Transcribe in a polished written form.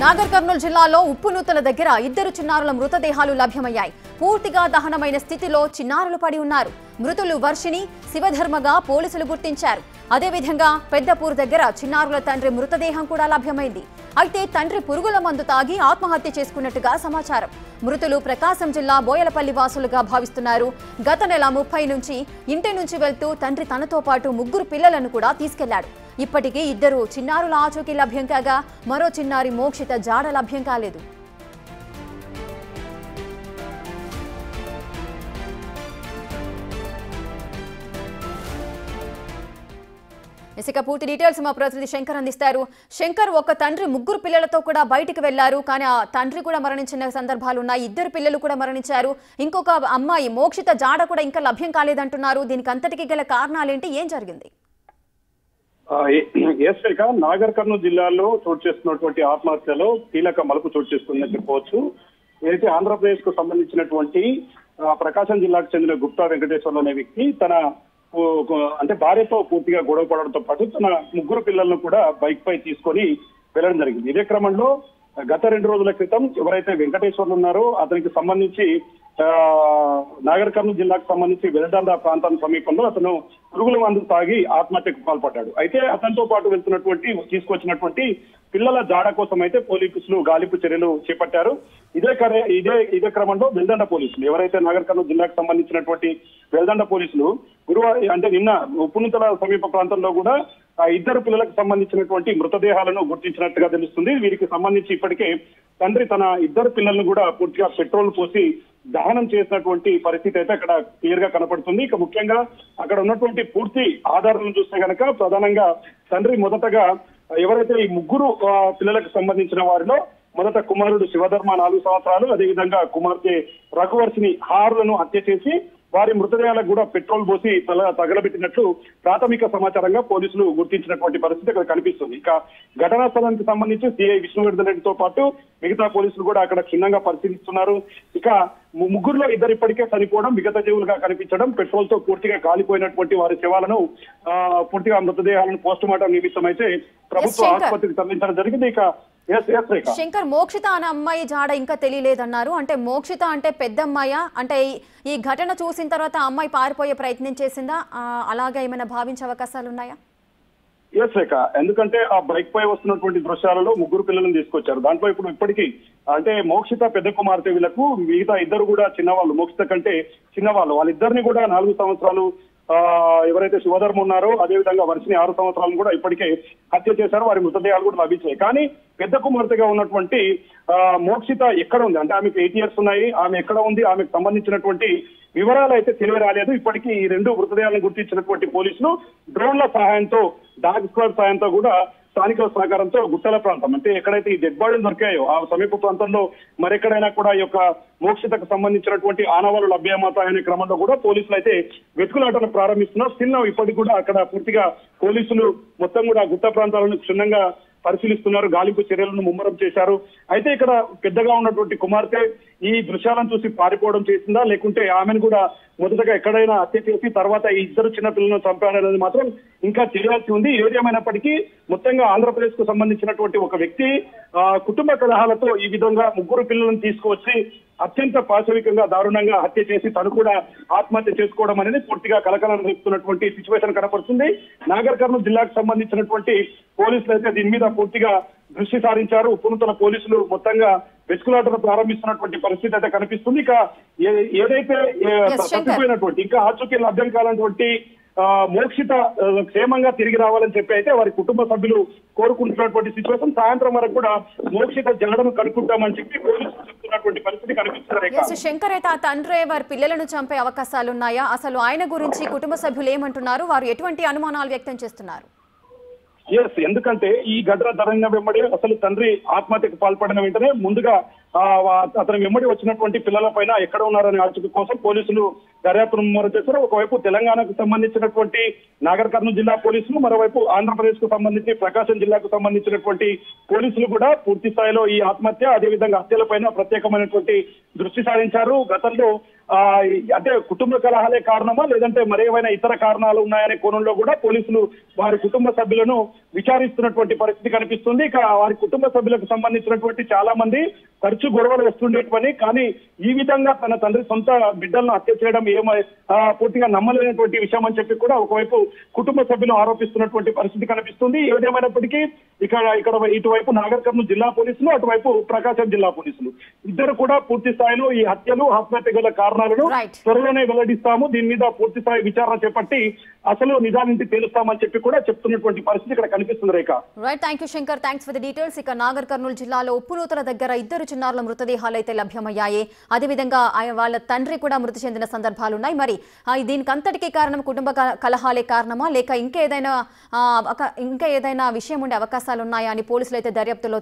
నాగర్ కర్నూలు జిల్లాలో ఉప్పునూతల దగ్గర ఇద్దరు చిన్నారుల మృతదేహాలు లభ్యమయ్యాయి. పూర్తిగా దహనమైన స్థితిలో చిన్నారులు పడి ఉన్నారు. మృతులు వర్షిని, శివధర్మగా పోలీసులు గుర్తించారు. అదేవిధంగా పెద్దపూర్ దగ్గర చిన్నారుల తండ్రి మృతదేహం కూడా లభ్యమైంది. అయితే తండ్రి పురుగుల మందు తాగి ఆత్మహత్య చేసుకున్నట్టుగా సమాచారం. మృతులు ప్రకాశం జిల్లా బోయలపల్లి వాసులుగా భావిస్తున్నారు. గత నెల 30 నుంచి ఇంటి నుంచి వెళ్తూ తండ్రి తనతో పాటు 3 పిల్లలను కూడా తీసుకెళ్లాడు. ఇప్పటికీ 2 చిన్నారుల ఆచూకీ లభ్యం కాగా మరో చిన్నారి మోక్షిత జాడ లభ్యం కాలేదు. ఇక పూర్తి డీటెయిల్స్ మా ప్రతినిధి శంకర్ అందిస్తారు. శంకర్, ఒక తండ్రి 3 పిల్లలతో కూడా బయటికి వెళ్లారు, కానీ ఆ తండ్రి కూడా మరణించిన సందర్భాలు ఉన్నాయి. 2 పిల్లలు కూడా మరణించారు. ఇంకొక అమ్మాయి మోక్షిత జాడ కూడా ఇంకా లభ్యం కాలేదంటున్నారు. దీనికి అంతటికి గల కారణాలేంటి? ఏం జరిగింది? నాగర్ కర్నూలు జిల్లాలో చోటు చేస్తున్నటువంటి ఆత్మహత్యలో కీలక మలుపు చోటు చేస్తుందని చెప్పవచ్చు. ఏదైతే ఆంధ్రప్రదేశ్ కు సంబంధించినటువంటి ప్రకాశం జిల్లాకు చెందిన గుప్తా వెంకటేశ్వర్లు అనే వ్యక్తి తన భార్యతో పూర్తిగా గొడవ పడడంతో పాటు తన 3 పిల్లలను కూడా బైక్ పై తీసుకొని వెళ్ళడం జరిగింది. ఇదే క్రమంలో గత 2 రోజుల క్రితం ఎవరైతే వెంకటేశ్వర్లు ఉన్నారో అతనికి సంబంధించి నాగర్ కర్నూలు జిల్లాకు సంబంధించి వెలడంద ప్రాంతం సమీపంలో అతను పురుగుల మందు తాగి ఆత్మహత్యకు పాల్పడ్డాడు. అయితే అతనితో పాటు తీసుకొచ్చినటువంటి పిల్లల జాడ కోసం అయితే పోలీసులు గాలింపు చర్యలు చేపట్టారు. ఇదే క్రమంలో వెల్దండ పోలీసులు ఎవరైతే నాగర్ కర్నూలు జిల్లాకు సంబంధించినటువంటి వెల్దండ పోలీసులు నిన్న ఉప్పునూతల సమీప ప్రాంతంలో కూడా 2 పిల్లలకు సంబంధించినటువంటి మృతదేహాలను గుర్తించినట్టుగా తెలుస్తుంది. వీరికి సంబంధించి ఇప్పటికే తండ్రి తన 2 పిల్లలను కూడా పూర్తిగా పెట్రోల్ పోసి దహనం చేసినటువంటి పరిస్థితి అయితే అక్కడ క్లియర్ గా కనపడుతుంది. ఇక ముఖ్యంగా అక్కడ ఉన్నటువంటి పూర్తి ఆధారాలను చూస్తే గనక ప్రధానంగా తండ్రి మొదటగా ఎవరైతే ఈ 3 పిల్లలకు సంబంధించిన వారిలో మొదట కుమారుడు శివధర్మ 4 సంవత్సరాలు, అదేవిధంగా కుమార్తె రఘువర్షిని హారులను హత్య చేసి వారి మృతదేహాలకు కూడా పెట్రోల్ పోసి తగలబెట్టినట్లు ప్రాథమిక సమాచారంగా పోలీసులు గుర్తించినటువంటి పరిస్థితి అక్కడ కనిపిస్తుంది. ఇక ఘటనా స్థలానికి సంబంధించి సిఐ విష్ణువర్ధన్ రెడ్డితో పాటు మిగతా పోలీసులు కూడా అక్కడ క్షుణ్ణంగా పరిశీలిస్తున్నారు. ఇక 3లో 2 ఇప్పటికే చనిపోవడం, మిగతా జీవులుగా కనిపించడం, పెట్రోల్ తో పూర్తిగా కాలిపోయినటువంటి వారి శవాలను పూర్తిగా మృతదేహాలను పోస్ట్ మార్టం నిమిత్తం అయితే ప్రభుత్వ ఆసుపత్రికి తరలించడం జరిగింది. ఇక శంకర్, మోక్షిత అనే అమ్మాయి జాడ ఇంకా తెలియలేదన్నారు. అంటే మోక్షిత అంటే పెద్ద అమ్మాయా? అంటే ఈ ఘటన చూసిన తర్వాత అమ్మాయి పారిపోయే ప్రయత్నం చేసిందా? అలాగే ఏమైనా భావించే అవకాశాలు ఉన్నాయా? ఎందుకంటే ఆ బైక్ పై వస్తున్నటువంటి దృశ్యాలలో 3 పిల్లలను తీసుకొచ్చారు. దాంట్లో ఇప్పటికీ మోక్షిత పెద్ద కుమార్తె వీళ్ళకు మిగతా 2 కూడా చిన్నవాళ్ళు, మోక్షిత కంటే చిన్నవాళ్ళు. వాళ్ళిద్దరిని కూడా 4 సంవత్సరాలు ఎవరైతే శివధర్మ ఉన్నారో అదేవిధంగా వర్షిని 6 సంవత్సరాలను కూడా ఇప్పటికే హత్య చేశారు. వారి మృతదేహాలు కూడా లభించాయి. కానీ పెద్ద కుమార్తెగా ఉన్నటువంటి మోక్షిత ఎక్కడ ఉంది అంటే ఆమెకు 8 years ఉన్నాయి. ఆమె ఎక్కడ ఉంది, ఆమెకు సంబంధించినటువంటి వివరాలు అయితే తెలియరాలేదు. ఇప్పటికీ ఈ 2 మృతదేహాలను గుర్తించినటువంటి పోలీసులు డ్రోన్ల సహాయంతో, డాగ్ స్క్వాడ్ సహాయంతో కూడా స్థానికుల సహకారంతో గుట్టల ప్రాంతం అంటే ఎక్కడైతే ఈ డెడ్ బాడీలు దొరికాయో ఆ సమీప ప్రాంతంలో మరెక్కడైనా కూడా ఈ యొక్క మోక్షితకు సంబంధించినటువంటి ఆనవాళ్లు లభ్యమవుతాయనే క్రమంలో కూడా పోలీసులు అయితే వెతుకులాటను ప్రారంభిస్తున్నారు. స్టిల్ ఇప్పటికి కూడా అక్కడ పూర్తిగా పోలీసులు మొత్తం కూడా గుట్ట ప్రాంతాలను క్షుణ్ణంగా పరిశీలిస్తున్నారు. గాలింపు చర్యలను ముమ్మరం చేశారు. అయితే ఇక్కడ పెద్దగా ఉన్నటువంటి కుమార్తె ఈ దృశ్యాలను చూసి పారిపోవడం చేసిందా, లేకుంటే ఆమెను కూడా మొదటగా ఎక్కడైనా హత్య చేసి తర్వాత ఈ 2 చిన్న పిల్లలను చంపారనేది మాత్రం ఇంకా తెలియాల్సి ఉంది. ఏదేమైనప్పటికీ మొత్తంగా ఆంధ్రప్రదేశ్ కు సంబంధించినటువంటి ఒక వ్యక్తి కుటుంబ కలహాలతో ఈ విధంగా 3 పిల్లలను తీసుకువచ్చి అత్యంత పాశవికంగా దారుణంగా హత్య చేసి తను కూడా ఆత్మహత్య చేసుకోవడం అనేది పూర్తిగా కలకలం రేపుతున్నటువంటి సిచ్యువేషన్ కనపడుతుంది. నాగర్ కర్నూలు జిల్లాకు సంబంధించినటువంటి పోలీసులు అయితే దీని మీద పూర్తిగా దృష్టి సారించారు. ఉప్పునూతల పోలీసులు మొత్తంగా వెతుకులాటను ప్రారంభిస్తున్నటువంటి పరిస్థితి అయితే కనిపిస్తుంది. ఇక ఏదైతే తప్పిపోయినటువంటి ఇంకా ఆచూకీ లభ్యం కానటువంటి మోక్షిత క్షేమంగా తిరిగి రావాలని చెప్పి అయితే వారి కుటుంబ సభ్యులు కోరుకుంటున్నటువంటి సిచ్యువేషన్. సాయంత్రం వరకు కూడా మోక్షిత జాడను కనుక్కుంటామని చెప్పి పోలీసులు చెప్తున్నటువంటి పరిస్థితి కనిపిస్తుంది. శంకర్, అయితే ఆ తండ్రి వారి పిల్లలను చంపే అవకాశాలు ఉన్నాయా? అసలు ఆయన గురించి కుటుంబ సభ్యులు ఏమంటున్నారు? వారు ఎటువంటి అనుమానాలు వ్యక్తం చేస్తున్నారు? ఎందుకంటే ఈ ఘటన జరిగిన వెంబడి అసలు తండ్రి ఆత్మహత్యకు పాల్పడిన వెంటనే ముందుగా అతని వెంబడి వచ్చినటువంటి పిల్లల పైన ఎక్కడ ఉన్నారనే ఆచూకీ కోసం పోలీసులు దర్యాప్తును ముమ్మరం చేశారు. ఒకవైపు తెలంగాణకు సంబంధించినటువంటి నాగర్ కర్నూలు జిల్లా పోలీసులు, మరోవైపు ఆంధ్రప్రదేశ్ కు సంబంధించి ప్రకాశం జిల్లాకు సంబంధించినటువంటి పోలీసులు కూడా పూర్తి స్థాయిలో ఈ ఆత్మహత్య అదేవిధంగా హత్యల పైన ప్రత్యేకమైనటువంటి దృష్టి సారించారు. గతంలో అంటే కుటుంబ కలహాలే కారణమా లేదంటే మరేమైనా ఇతర కారణాలు ఉన్నాయనే కోణంలో కూడా పోలీసులు వారి కుటుంబ సభ్యులను విచారిస్తున్నటువంటి పరిస్థితి కనిపిస్తుంది. ఇక వారి కుటుంబ సభ్యులకు సంబంధించినటువంటి చాలా మంది తరచూ గొడవలు వస్తుండేటివని, కానీ ఈ విధంగా తన తండ్రి సొంత బిడ్డలను హత్య చేయడం పూర్తిగా నమ్మలేనటువంటి విషయం అని చెప్పి కూడా ఒకవైపు కుటుంబ సభ్యులు ఆరోపిస్తున్నటువంటి పరిస్థితి కనిపిస్తుంది. ఏదేమైనప్పటికీ ఇక్కడ ఇటువైపు నాగర్ కర్నూలు జిల్లా పోలీసులు, అటువైపు ప్రకాశం జిల్లా పోలీసులు ఇద్దరు కూడా పూర్తి స్థాయిలో ఈ హత్యలు ఆత్మహత్య గల కారణాలను త్వరలోనే వెల్లడిస్తాము, దీని మీద పూర్తి స్థాయి విచారణ చేపట్టి అసలు నిజానికి తేలుస్తామని చెప్పి కూడా చెప్తున్నటువంటి పరిస్థితి ఇక్కడ కనిపిస్తుంది. Rekha right, thank you Shankar, thanks for the details. ఇక నాగర్ కర్నూలు జిల్లాలో ఉప్పునూతల దగ్గర ఇద్దరు చిన్నారుల మృతదేహాలు అయితే లభ్యమయ్యాయి. అదేవిధంగా వాళ్ళ తండ్రి కూడా మృతి చెందిన సందర్భాలు ఉన్నాయి. మరి దీనికి అంతటికీ కారణం కుటుంబ కలహాలే కారణమా లేక ఇంకా ఏదైనా విషయం ఉండే అవకాశాలు ఉన్నాయా అని పోలీసులు అయితే దర్యాప్తులో